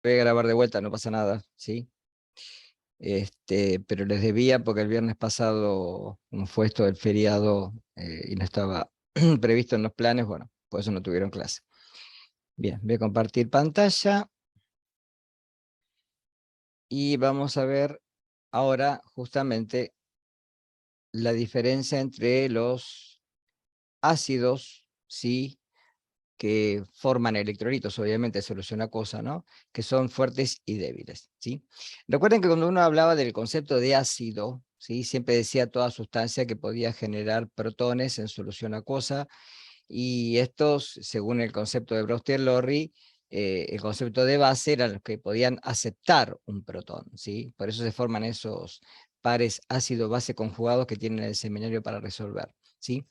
voy a grabar de vuelta, no pasa nada, ¿sí? Pero les debía porque el viernes pasado, como fue esto del feriado y no estaba previsto en los planes, bueno, por eso no tuvieron clase. Bien, voy a compartir pantalla y vamos a ver ahora justamente la diferencia entre los ácidos, ¿sí? Que forman electrolitos, obviamente, solución acuosa, ¿no? Que son fuertes y débiles, ¿sí? Recuerden que cuando uno hablaba del concepto de ácido, ¿sí? Siempre decía toda sustancia que podía generar protones en solución acuosa, y estos, según el concepto de Brewster-Lowry, el concepto de base eran los que podían aceptar un protón, ¿sí? Por eso se forman esos pares ácido-base conjugados que tienen el seminario para resolver, ¿sí?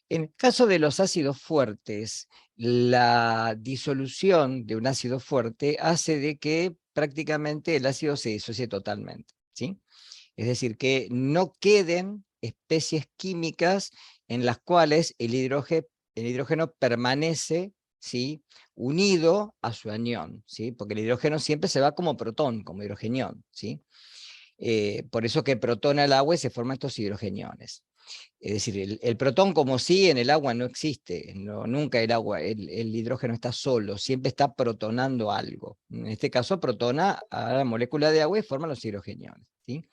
En el caso de los ácidos fuertes, la disolución de un ácido fuerte hace de que prácticamente el ácido se disocie totalmente, ¿sí? Es decir, que no queden especies químicas en las cuales el hidrógeno permanece, ¿sí? Unido a su anión, ¿sí? Porque el hidrógeno siempre se va como protón, como hidrogenión, ¿sí? Por eso que protona el agua y se forman estos hidrogeniones. Es decir, el protón como sí en el agua no existe, nunca el agua, el hidrógeno está solo, siempre está protonando algo. En este caso protona a la molécula de agua y forma los hidrogeniones, ¿sí?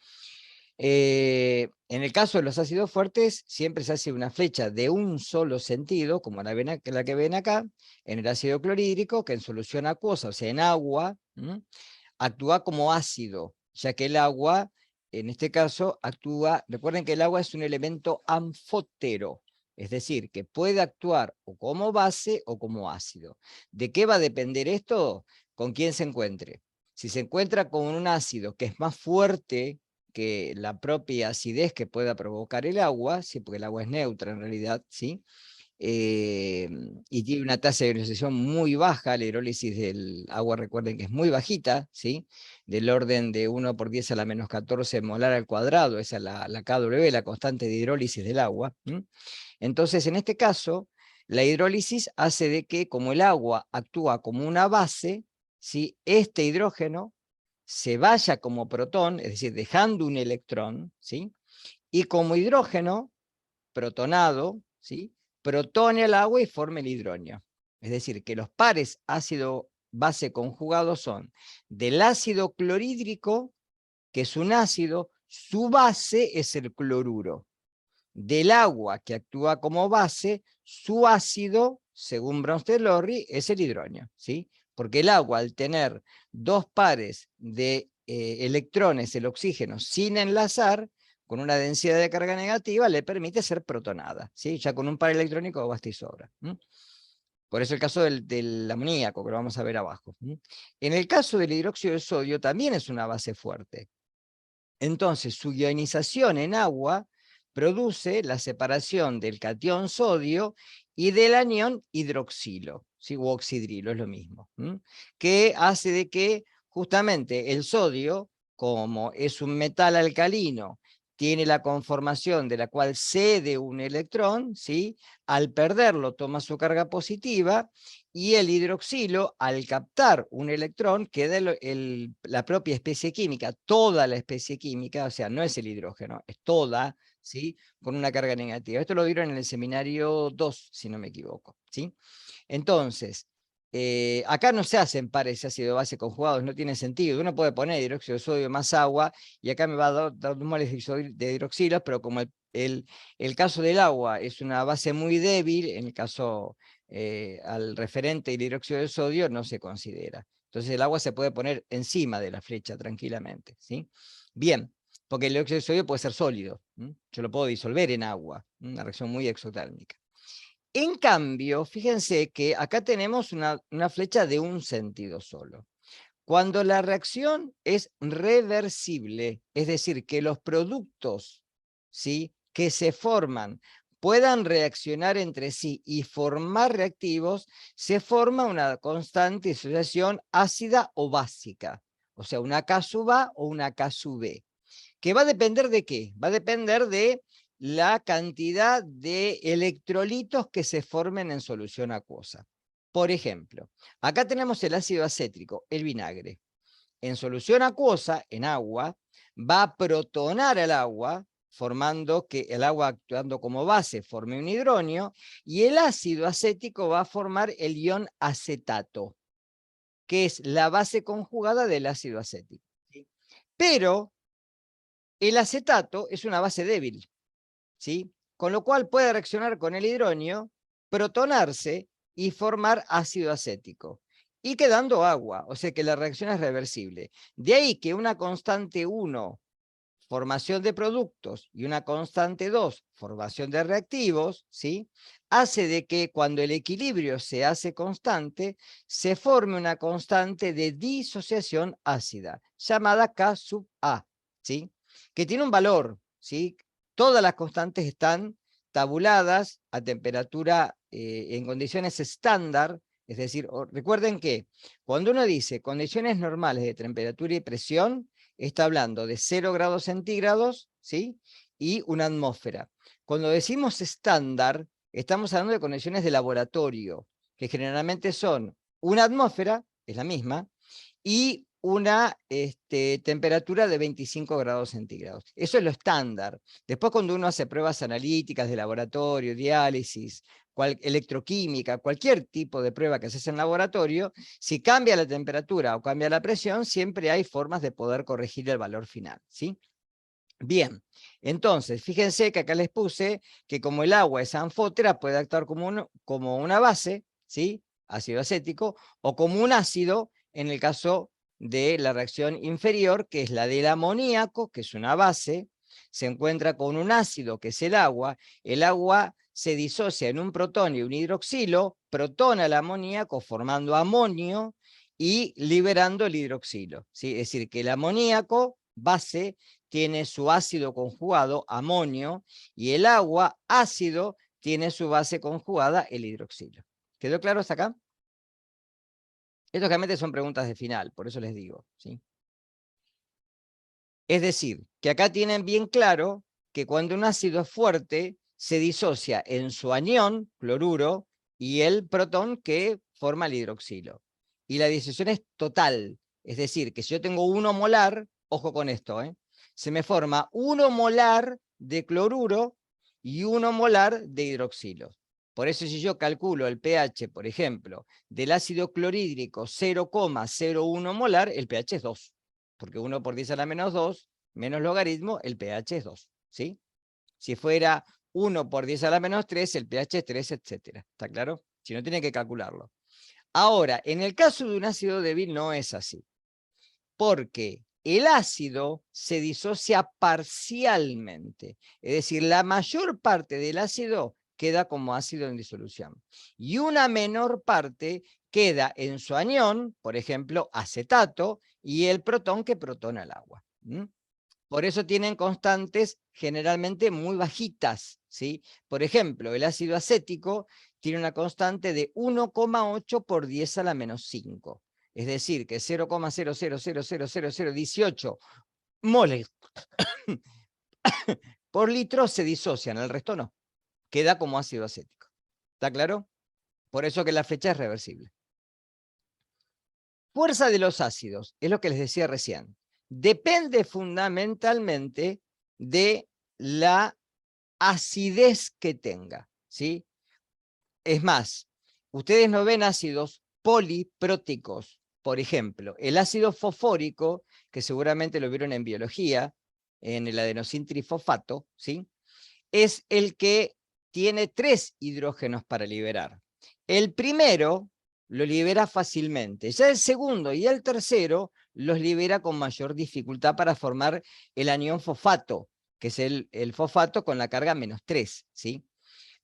En el caso de los ácidos fuertes, siempre se hace una flecha de un solo sentido, como la que ven acá, en el ácido clorhídrico, que en solución acuosa, o sea, en agua, actúa como ácido, ya que el agua, en este caso, actúa, recuerden que el agua es un elemento anfótero, es decir, que puede actuar o como base o como ácido. ¿De qué va a depender esto? Con quién se encuentre. Si se encuentra con un ácido que es más fuerte que la propia acidez que pueda provocar el agua, ¿sí? Porque el agua es neutra en realidad, ¿sí? Y tiene una tasa de ionización muy baja, la hidrólisis del agua, recuerden que es muy bajita, ¿sí? Del orden de 1 por 10 a la menos 14 molar al cuadrado, esa es la KW, la constante de hidrólisis del agua. Entonces, en este caso, la hidrólisis hace de que, como el agua actúa como una base, ¿sí? Este hidrógeno se vaya como protón, es decir, dejando un electrón, ¿sí? Y como hidrógeno protonado, ¿sí? Protone al agua y forme el hidronio. Es decir, que los pares ácido-base conjugados son del ácido clorhídrico, que es un ácido, su base es el cloruro. Del agua, que actúa como base, su ácido, según Brewster-Lowry, es el hidronio, ¿sí? Porque el agua, al tener dos pares de electrones, el oxígeno, sin enlazar, con una densidad de carga negativa, le permite ser protonada, ¿sí? Ya con un par electrónico basta y sobra. Por eso el caso del amoníaco, que lo vamos a ver abajo. En el caso del hidróxido de sodio, también es una base fuerte. Entonces, su ionización en agua produce la separación del catión sodio y del anión hidroxilo, ¿sí? O oxidrilo, es lo mismo, que hace de que justamente el sodio, como es un metal alcalino, tiene la conformación de la cual cede un electrón, ¿sí? Al perderlo toma su carga positiva, y el hidroxilo, al captar un electrón, queda la propia especie química, toda la especie química, o sea, no es el hidrógeno, es toda, ¿sí? Con una carga negativa. Esto lo vieron en el seminario 2, si no me equivoco, ¿sí? Entonces, acá no se hacen pares ácido-base conjugados, no tiene sentido. Uno puede poner hidróxido de sodio más agua, y acá me va a dar 2 moles de hidroxilo, pero como el caso del agua es una base muy débil, en el caso al referente del hidróxido de sodio no se considera. Entonces el agua se puede poner encima de la flecha tranquilamente, ¿sí? Bien, porque el dióxido de sodio puede ser sólido, yo lo puedo disolver en agua, una reacción muy exotérmica. En cambio, fíjense que acá tenemos una flecha de un sentido solo. Cuando la reacción es reversible, es decir, que los productos, ¿sí?, que se forman puedan reaccionar entre sí y formar reactivos, se forma una constante disociación ácida o básica, o sea, una K sub A o una K sub B. ¿Que va a depender de qué? Va a depender de la cantidad de electrolitos que se formen en solución acuosa. Por ejemplo, acá tenemos el ácido acétrico, el vinagre, en solución acuosa, en agua, va a protonar al agua, formando que el agua actuando como base forme un hidronio, y el ácido acético va a formar el ion acetato, que es la base conjugada del ácido acético. ¿Sí? Pero el acetato es una base débil, ¿sí? Con lo cual puede reaccionar con el hidronio, protonarse y formar ácido acético, y quedando agua, o sea que la reacción es reversible. De ahí que una constante 1, formación de productos, y una constante 2, formación de reactivos, ¿sí? Hace de que cuando el equilibrio se hace constante, se forme una constante de disociación ácida, llamada K sub A, ¿sí? Que tiene un valor, ¿sí? Todas las constantes están tabuladas a temperatura en condiciones estándar, es decir, recuerden que cuando uno dice condiciones normales de temperatura y presión, está hablando de 0 grados centígrados, ¿sí? Y una atmósfera. Cuando decimos estándar, estamos hablando de condiciones de laboratorio, que generalmente son una atmósfera, es la misma, y una temperatura de 25 grados centígrados. Eso es lo estándar. Después cuando uno hace pruebas analíticas de laboratorio, diálisis, electroquímica, cualquier tipo de prueba que se hace en laboratorio, si cambia la temperatura o cambia la presión, siempre hay formas de poder corregir el valor final, ¿sí? Bien, entonces, fíjense que acá les puse que como el agua es anfótera, puede actuar como una base, ¿sí? Ácido acético, o como un ácido en el caso de la reacción inferior, que es la del amoníaco, que es una base, se encuentra con un ácido, que es el agua se disocia en un protón y un hidroxilo, protona el amoníaco formando amonio y liberando el hidroxilo, ¿sí? Es decir, que el amoníaco, base, tiene su ácido conjugado, amonio, y el agua, ácido, tiene su base conjugada, el hidroxilo. ¿Quedó claro hasta acá? Estas realmente son preguntas de final, por eso les digo, ¿sí? Es decir, que acá tienen bien claro que cuando un ácido es fuerte, se disocia en su anión, cloruro, y el protón que forma el hidroxilo. Y la disociación es total, es decir, que si yo tengo 1 molar, ojo con esto, se me forma 1 molar de cloruro y 1 molar de hidroxilo. Por eso si yo calculo el pH, por ejemplo, del ácido clorhídrico 0,01 molar, el pH es 2. Porque 1 por 10 a la menos 2, menos logaritmo, el pH es 2, ¿sí? Si fuera 1 por 10 a la menos 3, el pH es 3, etc. ¿Está claro? Si no, tiene que calcularlo. Ahora, en el caso de un ácido débil no es así, porque el ácido se disocia parcialmente, es decir, la mayor parte del ácido queda como ácido en disolución, y una menor parte queda en su anión, por ejemplo, acetato, y el protón que protona el agua. Por eso tienen constantes generalmente muy bajitas, ¿sí? Por ejemplo, el ácido acético tiene una constante de 1,8 por 10 a la menos 5. Es decir, que 0,00000018 moles por litro se disocian, el resto no. Queda como ácido acético. ¿Está claro? Por eso que la flecha es reversible. Fuerza de los ácidos, es lo que les decía recién. Depende fundamentalmente de la acidez que tenga, ¿sí? Es más, ustedes no ven ácidos polipróticos. Por ejemplo, el ácido fosfórico, que seguramente lo vieron en biología, en el adenosintrifosfato, ¿sí? Es el que tiene 3 hidrógenos para liberar. El primero lo libera fácilmente. Ya el segundo y el tercero los libera con mayor dificultad para formar el anión fosfato, que es el fosfato con la carga -3, ¿sí?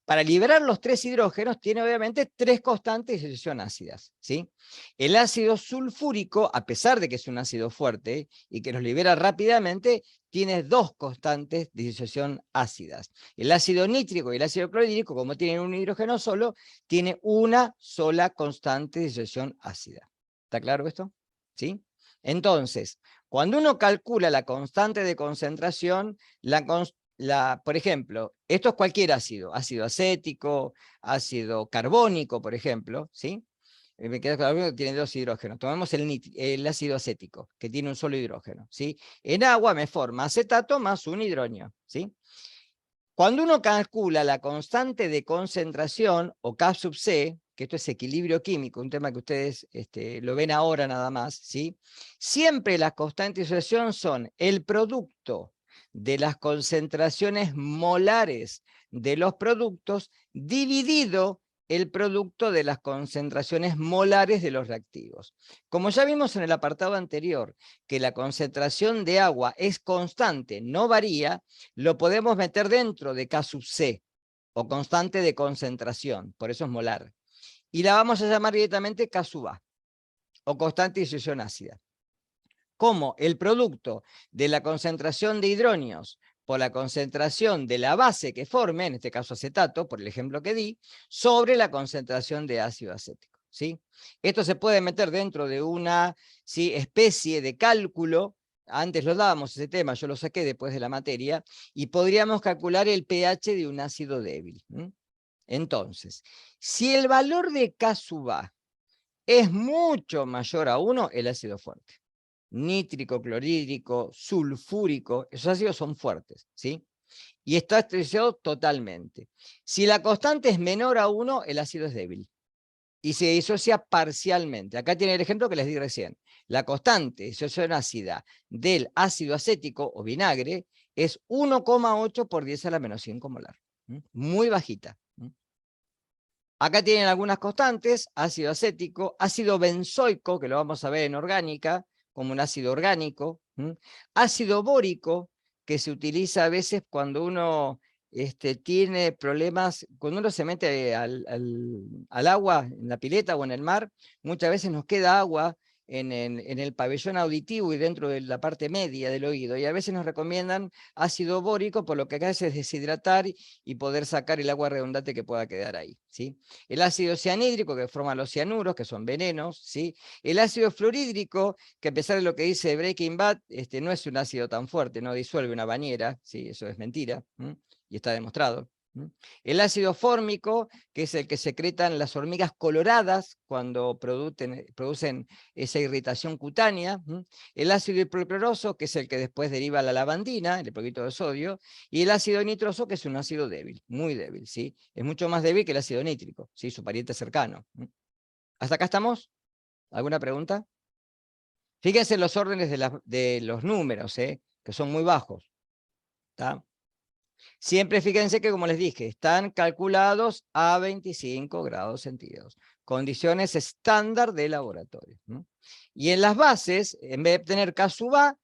Para liberar los 3 hidrógenos tiene obviamente 3 constantes de disociación ácidas, ¿sí? El ácido sulfúrico, a pesar de que es un ácido fuerte y que los libera rápidamente, tiene 2 constantes de disociación ácidas. El ácido nítrico y el ácido clorhídrico, como tienen un hidrógeno solo, tiene una sola constante de disociación ácida. ¿Está claro esto? ¿Sí? Entonces, cuando uno calcula la constante de concentración, por ejemplo, esto es cualquier ácido, ácido acético, ácido carbónico, por ejemplo, ¿sí? me queda claro que tiene 2 hidrógenos. Tomemos el ácido acético, que tiene un solo hidrógeno, ¿sí? En agua me forma acetato más un hidronio, ¿sí? Cuando uno calcula la constante de concentración, o K sub C, que esto es equilibrio químico, un tema que ustedes lo ven ahora nada más, ¿sí? Siempre las constantes de asociación son el producto de las concentraciones molares de los productos dividido el producto de las concentraciones molares de los reactivos. Como ya vimos en el apartado anterior, que la concentración de agua es constante, no varía, lo podemos meter dentro de K sub C, o constante de concentración, por eso es molar. Y la vamos a llamar directamente K sub A, o constante de disociación ácida. Como el producto de la concentración de hidronios por la concentración de la base que forme, en este caso acetato, por el ejemplo que di, sobre la concentración de ácido acético, ¿sí? Esto se puede meter dentro de una, ¿sí?, especie de cálculo. Antes lo dábamos ese tema, yo lo saqué después de la materia, y podríamos calcular el pH de un ácido débil. Entonces, si el valor de K sub A es mucho mayor a 1, el ácido fuerte. Nítrico, clorhídrico, sulfúrico, esos ácidos son fuertes, ¿sí? Y está estresado totalmente. Si la constante es menor a 1, el ácido es débil y se disocia parcialmente. Acá tiene el ejemplo que les di recién. La constante de disociación ácida del ácido acético o vinagre es 1,8 por 10 a la menos 5 molar. Muy bajita. Acá tienen algunas constantes: ácido acético, ácido benzoico, que lo vamos a ver en orgánica, como un ácido orgánico, ácido bórico, que se utiliza a veces cuando uno tiene problemas, cuando uno se mete al agua, en la pileta o en el mar, muchas veces nos queda agua en el pabellón auditivo y dentro de la parte media del oído, y a veces nos recomiendan ácido bórico, por lo que acá hace es deshidratar y poder sacar el agua redundante que pueda quedar ahí, ¿sí? El ácido cianhídrico, que forma los cianuros, que son venenos, ¿sí? El ácido fluorhídrico, que a pesar de lo que dice Breaking Bad, no es un ácido tan fuerte, no disuelve una bañera, ¿sí? Eso es mentira, y está demostrado. El ácido fórmico, que es el que secretan las hormigas coloradas cuando producen esa irritación cutánea. El ácido hipocloroso, que es el que después deriva la lavandina, el hipoclorito de sodio. Y el ácido nitroso, que es un ácido débil, muy débil, ¿sí? Es mucho más débil que el ácido nítrico, ¿sí? Su pariente cercano. ¿Hasta acá estamos? ¿Alguna pregunta? Fíjense en los órdenes de los números, que son muy bajos. ¿Está? Siempre fíjense que, como les dije, están calculados a 25 grados centígrados. Condiciones estándar de laboratorio. Y en las bases, en vez de tener K sub A,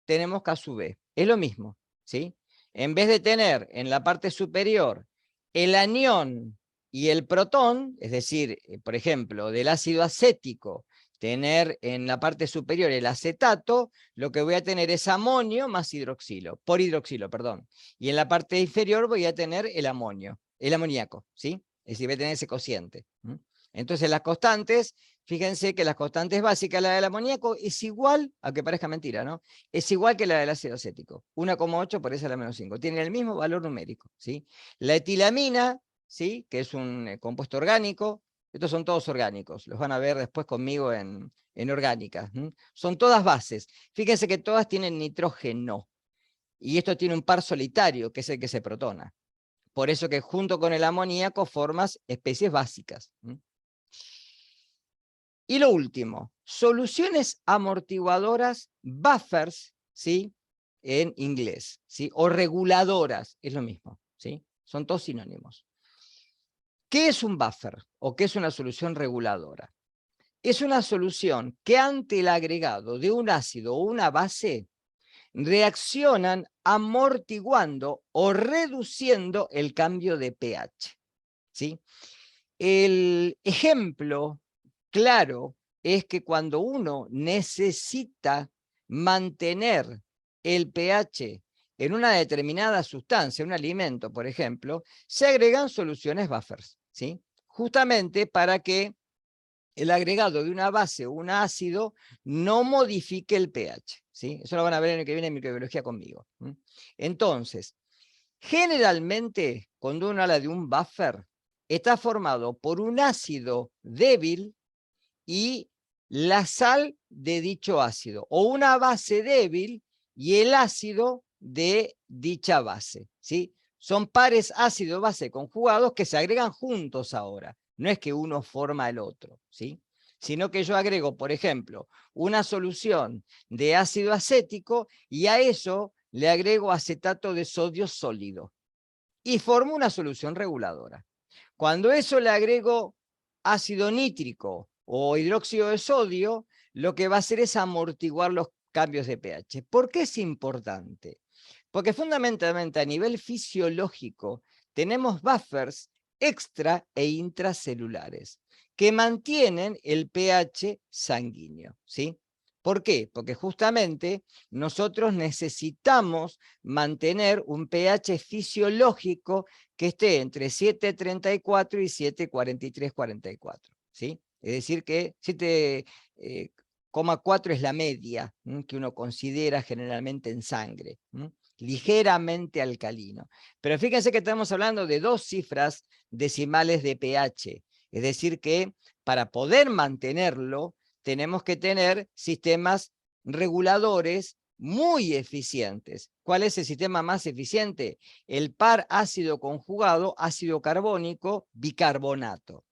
tenemos K sub B. Es lo mismo, ¿sí? En vez de tener en la parte superior el anión y el protón, es decir, por ejemplo, del ácido acético, tener en la parte superior el acetato, lo que voy a tener es amonio más hidroxilo, por hidroxilo, perdón. Y en la parte inferior voy a tener el amoníaco, ¿sí? Es decir, voy a tener ese cociente. Entonces las constantes, fíjense que las constantes básicas, la del amoníaco es igual, aunque parezca mentira, ¿no? Es igual que la del ácido acético, 1,8 por esa a la menos 5. Tiene el mismo valor numérico, ¿sí? La etilamina, ¿sí?, que es un compuesto orgánico, estos son todos orgánicos, los van a ver después conmigo en orgánica. Son todas bases. Fíjense que todas tienen nitrógeno, y esto tiene un par solitario, que es el que se protona. Por eso que junto con el amoníaco formas especies básicas. Y lo último, soluciones amortiguadoras, buffers, ¿sí?, en inglés, ¿sí?, o reguladoras, es lo mismo, ¿sí? Son todos sinónimos. ¿Qué es un buffer o qué es una solución reguladora? Es una solución que ante el agregado de un ácido o una base reaccionan amortiguando o reduciendo el cambio de pH, ¿sí? El ejemplo claro es que cuando uno necesita mantener el pH en una determinada sustancia, un alimento, por ejemplo, se agregan soluciones buffers, ¿sí? Justamente para que el agregado de una base o un ácido no modifique el pH, ¿sí? Eso lo van a ver en el que viene en microbiología conmigo. Entonces, generalmente, cuando uno habla de un buffer, está formado por un ácido débil y la sal de dicho ácido, o una base débil y el ácido de dicha base, ¿sí? Son pares ácido-base conjugados que se agregan juntos ahora. No es que uno forma el otro, ¿sí? Sino que yo agrego, por ejemplo, una solución de ácido acético y a eso le agrego acetato de sodio sólido y formo una solución reguladora. Cuando eso le agrego ácido nítrico o hidróxido de sodio, lo que va a hacer es amortiguar los cambios de pH. ¿Por qué es importante? Porque fundamentalmente a nivel fisiológico tenemos buffers extra e intracelulares que mantienen el pH sanguíneo, ¿sí? ¿Por qué? Porque justamente nosotros necesitamos mantener un pH fisiológico que esté entre 7,34 y 7,43,44, ¿sí? Es decir que 7,4 es la media que uno considera generalmente en sangre, ligeramente alcalino. Pero fíjense que estamos hablando de 2 cifras decimales de pH, es decir que para poder mantenerlo tenemos que tener sistemas reguladores muy eficientes. ¿Cuál es el sistema más eficiente? El par ácido conjugado, ácido carbónico, bicarbonato.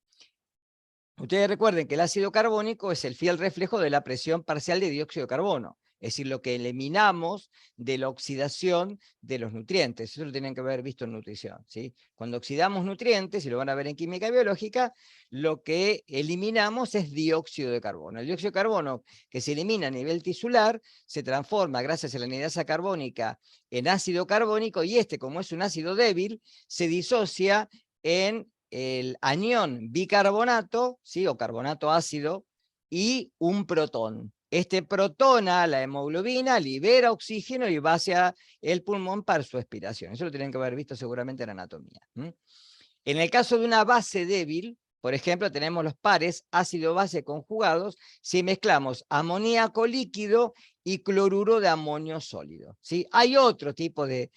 Ustedes recuerden que el ácido carbónico es el fiel reflejo de la presión parcial de dióxido de carbono, es decir, lo que eliminamos de la oxidación de los nutrientes. Eso lo tienen que haber visto en nutrición, ¿sí? Cuando oxidamos nutrientes, y lo van a ver en química biológica, lo que eliminamos es dióxido de carbono. El dióxido de carbono que se elimina a nivel tisular se transforma, gracias a la anhidasa carbónica, en ácido carbónico, y este, como es un ácido débil, se disocia en el anión bicarbonato, ¿sí? O carbonato ácido, y un protón. Este protona la hemoglobina, libera oxígeno y va hacia el pulmón para su expiración. Eso lo tienen que haber visto seguramente en anatomía. En el caso de una base débil, por ejemplo, tenemos los pares ácido-base conjugados si mezclamos amoníaco líquido y cloruro de amonio sólido, ¿sí? Hay otro tipo de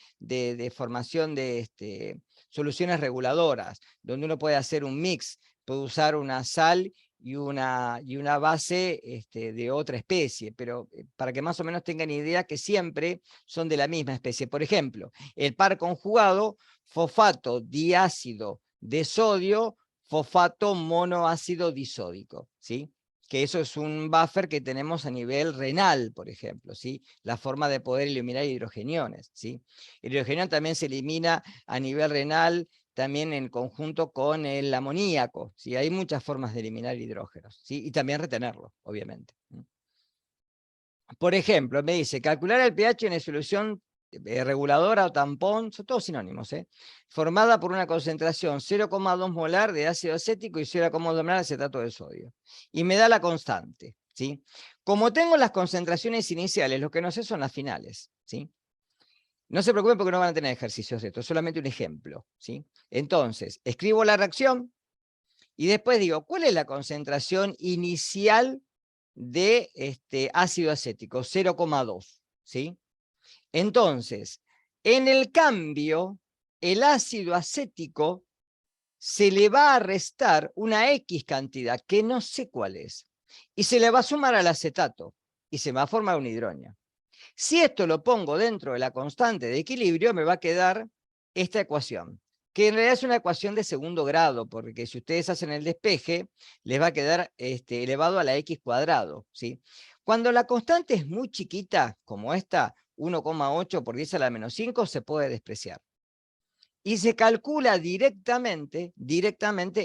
formación de soluciones reguladoras, donde uno puede hacer un mix, puede usar una sal y una base de otra especie, pero para que más o menos tengan idea que siempre son de la misma especie. Por ejemplo, el par conjugado, fosfato diácido de sodio, fosfato monoácido disódico, ¿sí? Que eso es un buffer que tenemos a nivel renal, por ejemplo, ¿sí? La forma de poder eliminar hidrogeniones, ¿sí? El hidrogenión también se elimina a nivel renal, también en conjunto con el amoníaco, ¿sí? Hay muchas formas de eliminar hidrógenos, ¿sí? Y también retenerlo, obviamente. Por ejemplo, me dice, calcular el pH en la solución reguladora o tampón, son todos sinónimos, formada por una concentración 0,2 molar de ácido acético y 0,2 molar de acetato de sodio. Y me da la constante, ¿sí? Como tengo las concentraciones iniciales, lo que no sé son las finales, ¿sí? No se preocupen porque no van a tener ejercicios de esto, es solamente un ejemplo, ¿sí? Entonces, escribo la reacción y después digo, ¿cuál es la concentración inicial de ácido acético? 0,2, ¿sí? Entonces, en el cambio, el ácido acético se le va a restar una X cantidad, que no sé cuál es, y se le va a sumar al acetato, y se va a formar un hidronio. Si esto lo pongo dentro de la constante de equilibrio, me va a quedar esta ecuación, que en realidad es una ecuación de segundo grado, porque si ustedes hacen el despeje, les va a quedar elevado a la x cuadrado, ¿sí? Cuando la constante es muy chiquita, como esta, 1,8 por 10 a la menos 5, se puede despreciar. Y se calcula directamente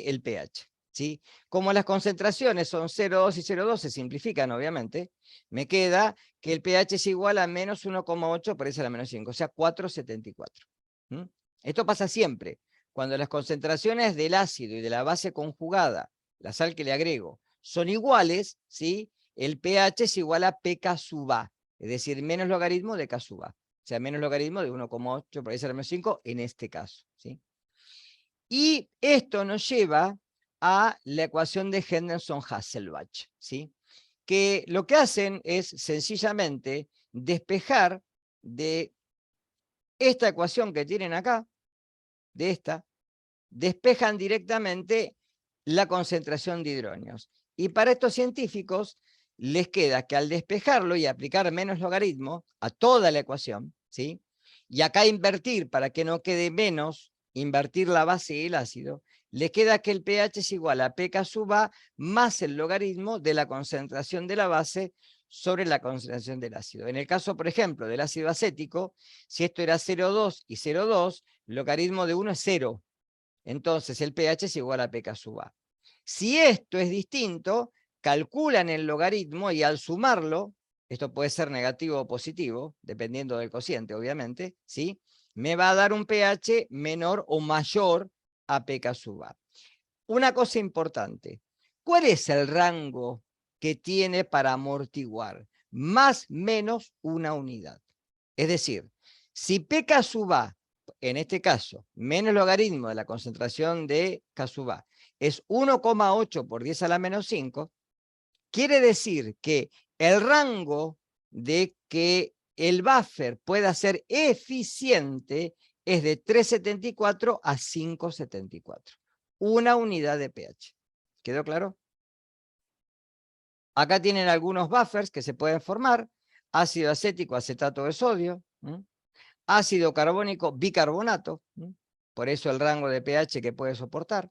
el pH. ¿Sí? Como las concentraciones son 0,2 y 0,2, se simplifican obviamente, me queda que el pH es igual a menos 1,8 por 10 a la menos 5, o sea, 4,74. Esto pasa siempre. Cuando las concentraciones del ácido y de la base conjugada, la sal que le agrego, son iguales, ¿sí? El pH es igual a pK sub A, es decir, menos logaritmo de K sub A. O sea, menos logaritmo de 1,8 por 10 a la menos 5 en este caso, ¿sí? Y esto nos lleva a la ecuación de Henderson-Hasselbalch, ¿sí? Que lo que hacen es sencillamente despejar de esta ecuación que tienen acá, de esta, despejan directamente la concentración de hidronios. Y para estos científicos les queda que al despejarlo y aplicar menos logaritmo a toda la ecuación, ¿sí? Y acá invertir, para que no quede menos, invertir la base del ácido, le queda que el pH es igual a pK sub A más el logaritmo de la concentración de la base sobre la concentración del ácido. En el caso, por ejemplo, del ácido acético, si esto era 0,2 y 0,2, el logaritmo de 1 es 0. Entonces el pH es igual a pK sub A. Si esto es distinto, calculan el logaritmo y al sumarlo, esto puede ser negativo o positivo, dependiendo del cociente, obviamente, ¿sí? Me va a dar un pH menor o mayor a pK sub A. Una cosa importante, ¿cuál es el rango que tiene para amortiguar? Más menos una unidad. Es decir, si pK sub A, en este caso, menos logaritmo de la concentración de K sub A, es 1,8 por 10 a la menos 5, quiere decir que el rango de que el buffer pueda ser eficiente es de 3,74 a 5,74. Una unidad de pH. ¿Quedó claro? Acá tienen algunos buffers que se pueden formar. Ácido acético, acetato de sodio. Ácido carbónico, bicarbonato. Por eso el rango de pH que puede soportar.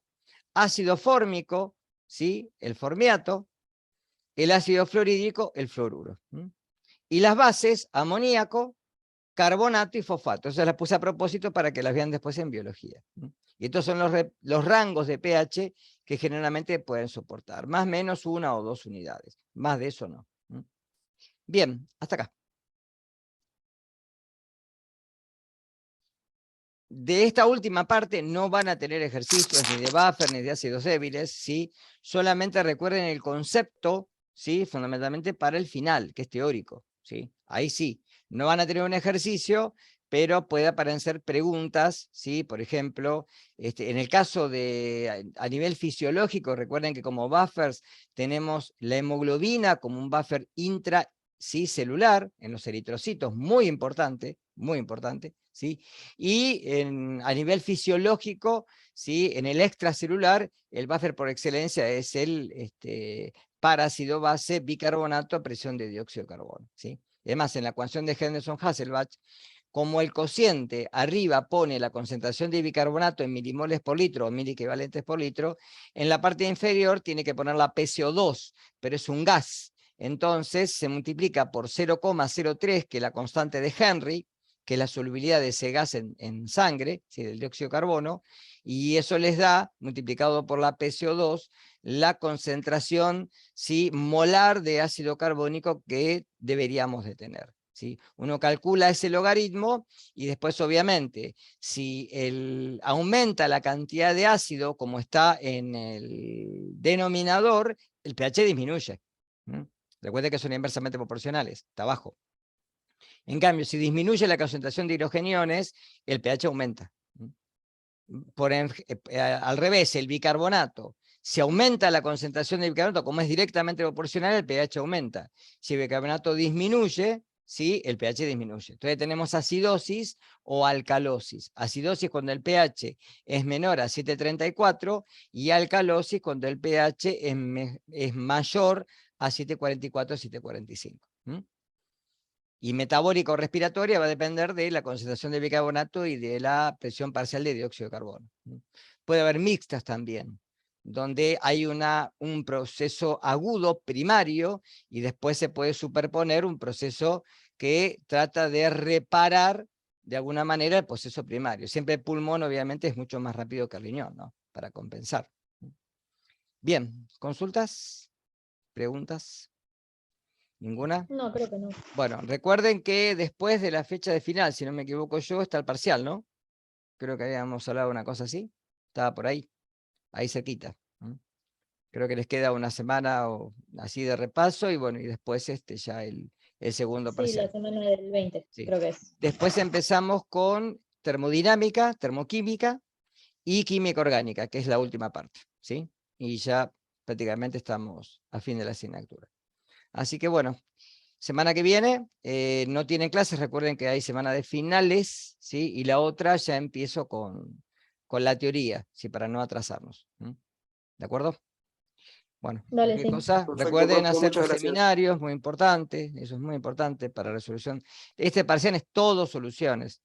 Ácido fórmico, ¿sí? El formiato. El ácido fluorhídrico, el fluoruro. Y las bases, amoníaco, carbonato y fosfato. Esas las puse a propósito para que las vean después en biología. Y estos son los rangos de pH que generalmente pueden soportar. Más o menos 1 o 2 unidades. Más de eso no. Bien, hasta acá. De esta última parte no van a tener ejercicios ni de buffer ni de ácidos débiles, ¿sí? Solamente recuerden el concepto, ¿sí? Fundamentalmente para el final, que es teórico, ¿sí? Ahí sí, no van a tener un ejercicio, pero puede aparecer preguntas, ¿sí? Por ejemplo, en el caso de a nivel fisiológico, recuerden que como buffers tenemos la hemoglobina como un buffer intra, ¿sí? Celular en los eritrocitos, muy importante, ¿sí? Y a nivel fisiológico, ¿sí? En el extracelular, el buffer por excelencia es el parácido base bicarbonato a presión de dióxido de carbono, ¿sí? Además, en la ecuación de Henderson-Hasselbalch, como el cociente arriba pone la concentración de bicarbonato en milimoles por litro o miliequivalentes por litro, en la parte inferior tiene que poner la PCO2, pero es un gas. Entonces se multiplica por 0,03, que es la constante de Henry, que es la solubilidad de ese gas en sangre, ¿sí? Del dióxido de carbono, y eso les da, multiplicado por la PCO2, la concentración, ¿sí? Molar de ácido carbónico que deberíamos de tener. ¿Sí? Uno calcula ese logaritmo y después obviamente si aumenta la cantidad de ácido como está en el denominador, el pH disminuye. Recuerden que son inversamente proporcionales, está bajo. En cambio, si disminuye la concentración de hidrogeniones, el pH aumenta. Al revés, el bicarbonato, si aumenta la concentración de bicarbonato, como es directamente proporcional, el pH aumenta. Si el bicarbonato disminuye, ¿sí? El pH disminuye. Entonces tenemos acidosis o alcalosis. Acidosis cuando el pH es menor a 7,34 y alcalosis cuando el pH es mayor a 7,44 o 7,45. Y metabólica o respiratoria va a depender de la concentración de bicarbonato y de la presión parcial de dióxido de carbono. Puede haber mixtas también, donde hay un proceso agudo primario y después se puede superponer un proceso que trata de reparar de alguna manera el proceso primario. Siempre el pulmón obviamente es mucho más rápido que el riñón, ¿no? Para compensar. Bien, ¿consultas? ¿Preguntas? ¿Ninguna? No, creo que no. Bueno, recuerden que después de la fecha de final, si no me equivoco yo, está el parcial, ¿no? Creo que habíamos hablado de una cosa así. Estaba por ahí cerquita. Creo que les queda una semana o así de repaso y bueno, y después ya el segundo Sí, la parcial. semana del 20, Sí. creo que es. Después empezamos con termodinámica, termoquímica y química orgánica, que es la última parte, ¿sí? Y ya prácticamente estamos a fin de la asignatura. Así que bueno, semana que viene no tienen clases, recuerden que hay semana de finales, ¿sí? Y la otra ya empiezo con la teoría, ¿sí? Para no atrasarnos. ¿De acuerdo? Bueno, Dale, ¿qué sí. cosa? Perfecto, Recuerden profe, hacer muchas los gracias. seminarios, muy importante, eso es muy importante para resolución. Este parcial es todo soluciones,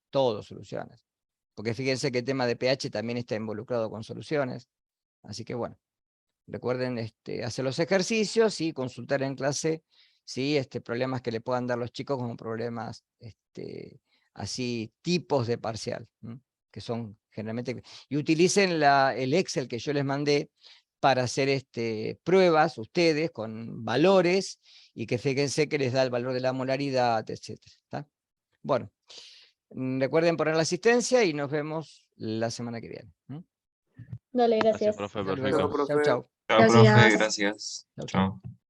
porque fíjense que el tema de pH también está involucrado con soluciones, así que bueno, recuerden hacer los ejercicios y consultar en clase, ¿sí? Problemas que le puedan dar los chicos como problemas, así, tipos de parcial, ¿m? Que son generalmente, y utilicen el Excel que yo les mandé para hacer pruebas ustedes con valores, y que fíjense que les da el valor de la molaridad, etcétera, ¿tá? Bueno, recuerden poner la asistencia y nos vemos la semana que viene. Dale, Gracias, gracias. profe, Hasta perfecto. luego. Chau, profe. chau. Chao, profe, Gracias. gracias. Chau, chau. Chao.